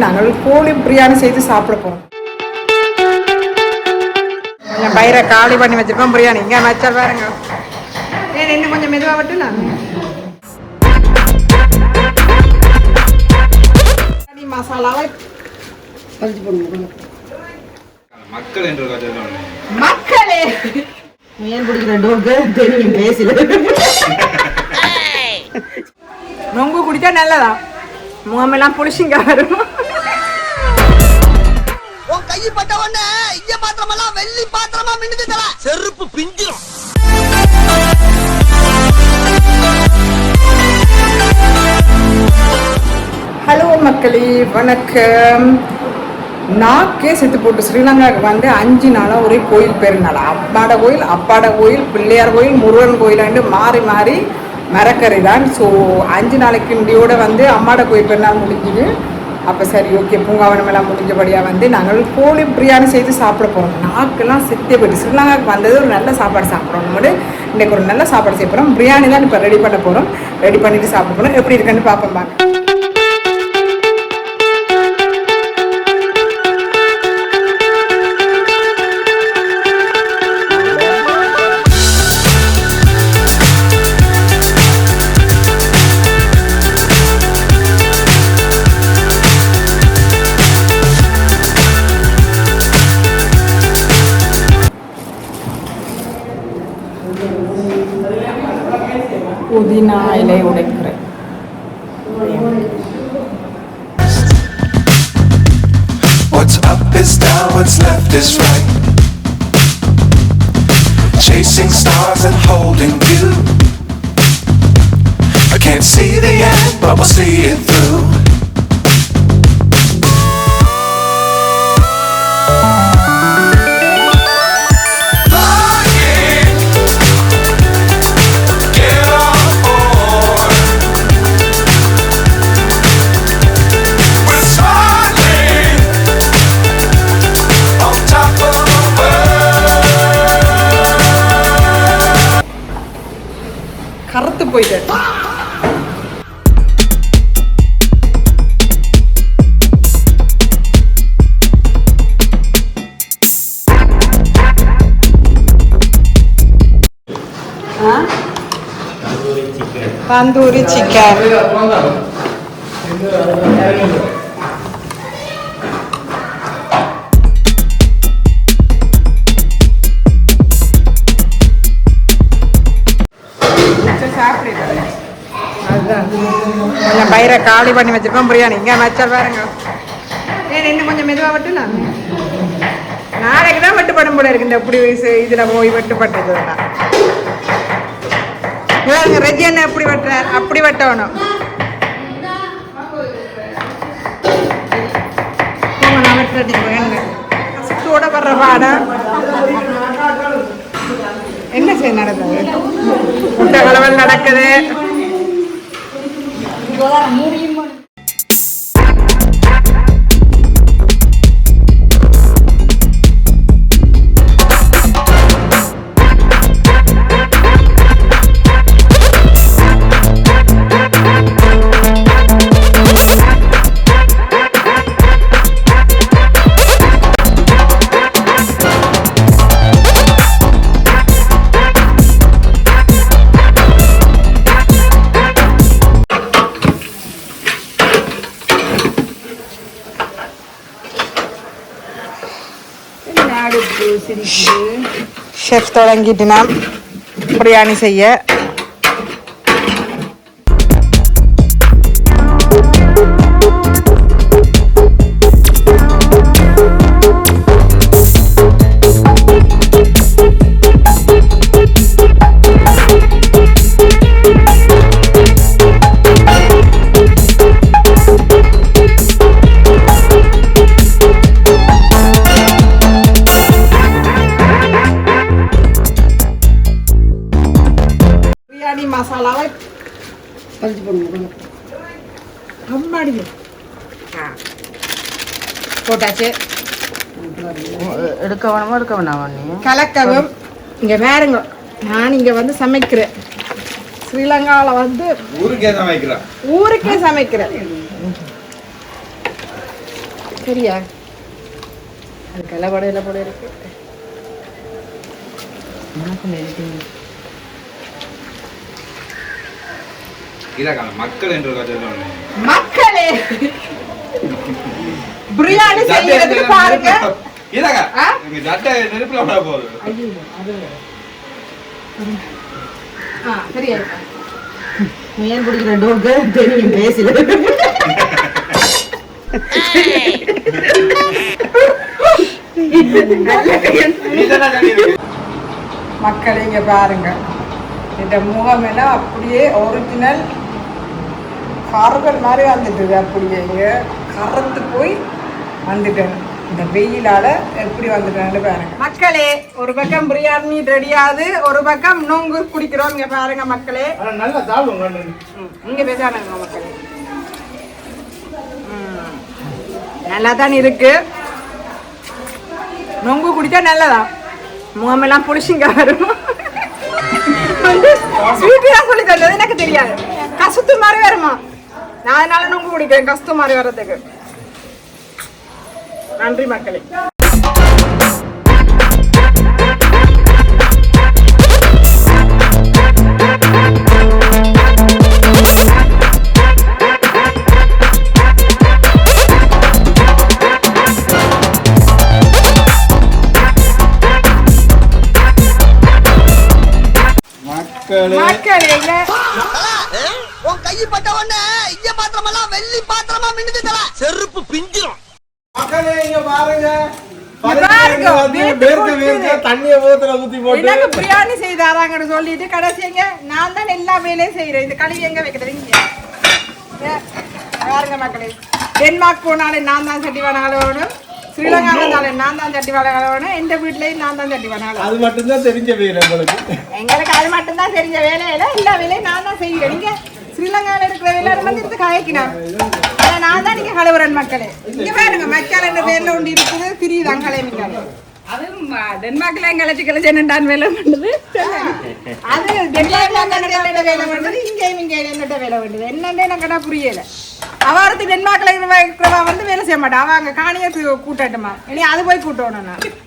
நாங்கள் கோழி பிரியாணி செய்து சாப்பிட போறோம். கொஞ்சம் பயிரை காலி பண்ணி வச்சிருக்கோம். பிரியாணி இங்கே வச்சா பாருங்க. ஏன் இன்னும் கொஞ்சம் மெதுவாக விட்டு நான் மசாலாவை பறிச்சு போடுவோம். மக்களே ஏன் பிடிக்கிற டோக்கு தெரியும் பேசல. நொங்கு குடிச்சா நல்லதா? முகமெல்லாம் புளிச்சிங்க வரும். கையை பட்ட உடனே இங்க பாத்திரமெல்லாம் வெள்ளி பாத்திரமா மின்னுது தல செருப்பு பிஞ்சிரும். ஹலோ மக்களே, வணக்கம். நாக்கே செத்து போட்டு ஸ்ரீலங்காவுக்கு வந்து 5 நாளாக ஒரே கோயில் பெருநாள். அம்மாட கோயில், அப்பாட கோயில், பிள்ளையார் கோயில், முருகன் கோயிலாண்டு மாறி மாறி மரக்கறி தான். ஸோ 5 நாளைக்கு முடியோட வந்து அம்மாட கோயில் பெருநாள் முடிஞ்சுது. அப்போ சரி, ஓகே, பூங்காவனமெல்லாம் முடிஞ்சபடியாக வந்து நாங்கள் கோழி பிரியாணி செய்து சாப்பிட போகிறோம். நாக்கெல்லாம் செத்தே போய்ட்டு ஸ்ரீலங்காவுக்கு வந்தது ஒரு நல்ல சாப்பாடு சாப்பிட்றோம். நம்மளோட இன்றைக்கு ஒரு நல்ல சாப்பாடு செய்ய போகிறோம். பிரியாணி தான் இப்போ ரெடி பண்ண போகிறோம். ரெடி பண்ணிவிட்டு சாப்பிட போகிறோம். எப்படி இருக்குன்னு பார்ப்போம். பாருங்க. புதினா இலை உடைக்கிறேன். What's up is down, what's left is right. Chasing stars and holding you. I can't see the end, but we'll see it through. கருத்து போயிட்டு தந்தூரி சிக்கன். கொஞ்சம் பயிரை காலி பண்ணி வச்சிருக்கோம். பிரியாணி இங்கே வச்சா பாருங்க. ஏன் இன்னும் கொஞ்சம் மெதுவாக விட்டு நான் நாளைக்கு தான் வெட்டுப்படும் போல இருக்கு. இந்த இப்படி இதில் போய் வெட்டுப்பட்டதுன்னா ரெஜி என்ன எப்படி வெட்டுறார்? அப்படி வெட்டணும். நான் வெட்டுறேன். கஷ்டோட வர்ற பாடம் என்ன செய்ய நடக்குது? முட்டை கலவல் நடக்குது. ஷெஃப் தொடங்கிட்டு நாம் பிரியாணி செய்ய. மசாலாவை பறிச்சு போடுவோம். அம்மாடி போட்டாச்சு. எடுக்க வேணாமா? கலக்கவும். இங்கே வேறுங்க, நான் இங்கே வந்து சமைக்கிறேன். ஸ்ரீலங்காவில் வந்து ஊருக்கே சமைக்கிறேன். சரியா அதுக்கு எல்லாம் போட இருக்கு மக்கள் என்று மக்களே பிரியாணி செய்யறதுக்கு பாருங்க நெருப்புல போகுது சரியா ஏன் குடிக்கிற டோக்கு தெரியும் பேசல மக்கள் இங்க பாருங்க இந்த முகம் எல்லாம் அப்படியே ஒரிஜினல் கார்பன் மாதிரி வந்துட்டுது அப்படியே இங்க கறந்து போய் வந்துட்டேன் இந்த வெயிலால எப்படி வந்துட்டேன்னு பாருங்க மக்களே ஒரு பக்கம் பிரியாணி ரெடியாது ஒரு பக்கம் நொங்கு குடிக்கிறோம் இங்க பாருங்க மக்களே நல்லா சாப்பிடுங்க இங்க பேசானுங்க மக்களே நல்லா தான் இருக்கு நொங்கு குடிச்சா நல்லதா முகமெல்லாம் புளிச்சிங்க வரும் ஸ்வீட்டு தான் சொல்லி தந்தது எனக்கு தெரியாது கசத்து மாதிரி வருமா நான் அதனால நொங்கு குடிக்கிறேன் கஷ்டம் மாதிரி வர்றதுக்கு நன்றி மக்களே உன் கை பட்ட உடனே இங்க பாத்திரமெல்லாம் வெள்ளி பாத்திரமா மின்னுது தல செருப்பு பிஞ்சிரும் மக்களே இங்க பாருங்க பிரியாணி செய்தாராங்கன்னு சொல்லிட்டு கடைசிங்க நான் தான் எல்லா வேலையும் செய்யறேன் இந்த கழுவி எங்க வைக்கிறது பாருங்க மக்களே டென்மார்க் போனாலே நான் தான் சட்டி வளகலவனும் ஸ்ரீலங்காவில நான் தான் சட்டி வளகலவனும் எந்த வீட்லயும் நான் தான் சட்டி வளகலவனும் அது மட்டும்தான் தெரிஞ்ச வேலை எங்களுக்கு அது மட்டும்தான் தெரிஞ்ச வேலையில எல்லா வேலையும் நான் தான் செய்யறேன் நீங்க ஸ்ரீலங்காவில் இருக்கிற எல்லாரும் வந்து இது காய்க்கினார் நான் தான் நீங்க கலவரன் மக்களே இங்க பாருங்க மக்கால் என்ற பேர்ல ஒன்று இருக்குது திரியுது அங்காலே நீங்க அது டென்மார்க்ல கிளச்சி என்னண்டான் வேலை பண்ணுது அது டென்மார்க்ல வேலை பண்ணுது இங்கேயும் இங்கே என்னட்ட வேலை பண்ணுது என்னன்னு எனக்கு புரியல அவரது டென்மார்க்ல இருக்கிறவா வந்து வேலை செய்ய மாட்டா அவ அங்க காணியத்துக்கு கூட்டட்டுமா இனி அது போய் கூட்டணும் நான்